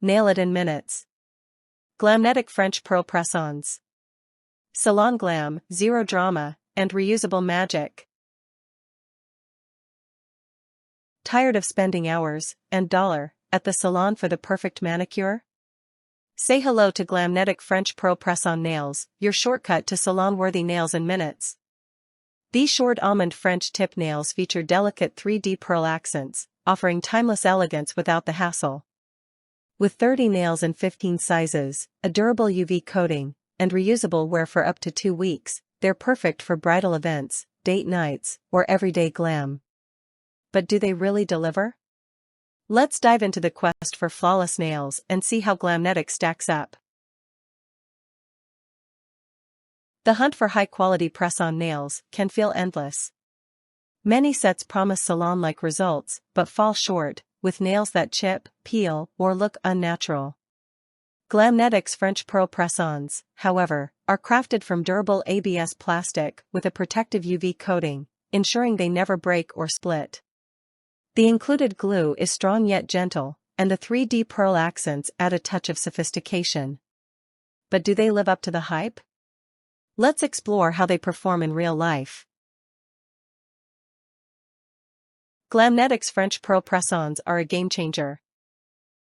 nail it in minutes. Glamnetic French Pearl Press-Ons. Salon Glam, zero drama, and reusable magic. Tired of spending hours and dollar at the salon for the perfect manicure? Say hello to Glamnetic French Pearl Press-On nails, your shortcut to salon-worthy nails in minutes. These short almond French tip nails feature delicate 3D pearl accents, offering timeless elegance without the hassle. With 30 nails in 15 sizes, a durable UV coating, and reusable wear for up to 2 weeks, they're perfect for bridal events, date nights, or everyday glam. But do they really deliver? Let's dive into the quest for flawless nails and see how Glamnetic stacks up. The hunt for high-quality press-on nails can feel endless. Many sets promise salon-like results but fall short, with nails that chip, peel, or look unnatural. Glamnetic's French Pearl Press-Ons, however, are crafted from durable ABS plastic with a protective UV coating, ensuring they never break or split. The included glue is strong yet gentle, and the 3D pearl accents add a touch of sophistication. But do they live up to the hype? Let's explore how they perform in real life. Glamnetic's French Pearl Press-Ons are a game-changer.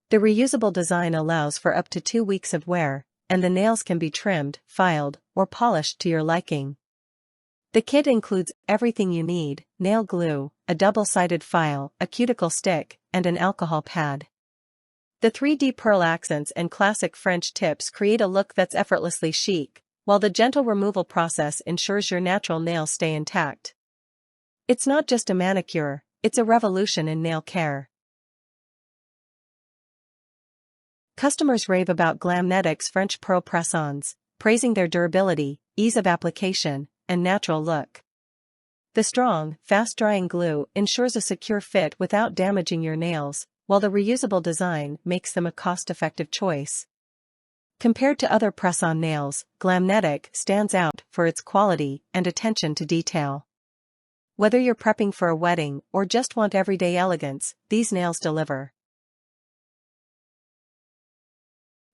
The reusable design allows for up to 2 weeks of wear, and the nails can be trimmed, filed, or polished to your liking. The kit includes everything you need: nail glue, a double-sided file, a cuticle stick, and an alcohol pad. The 3D pearl accents and classic French tips create a look that's effortlessly chic, while the gentle removal process ensures your natural nails stay intact. It's not just a manicure, it's a revolution in nail care. Customers rave about Glamnetic's French Pearl Press-Ons, praising their durability, ease of application, and natural look. The strong, fast-drying glue ensures a secure fit without damaging your nails, while the reusable design makes them a cost-effective choice. Compared to other press-on nails, Glamnetic stands out for its quality and attention to detail. Whether you're prepping for a wedding or just want everyday elegance, these nails deliver.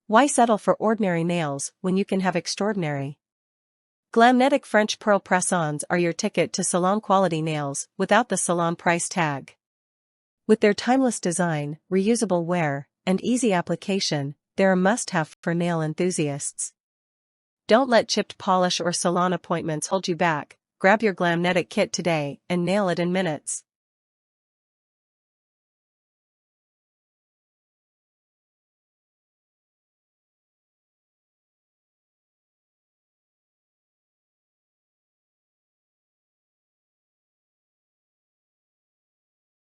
Why settle for ordinary nails when you can have extraordinary? Glamnetic French Pearl Press-Ons are your ticket to salon-quality nails without the salon price tag. With their timeless design, reusable wear, and easy application, they're a must-have for nail enthusiasts. Don't let chipped polish or salon appointments hold you back. Grab your Glamnetic kit today and nail it in minutes.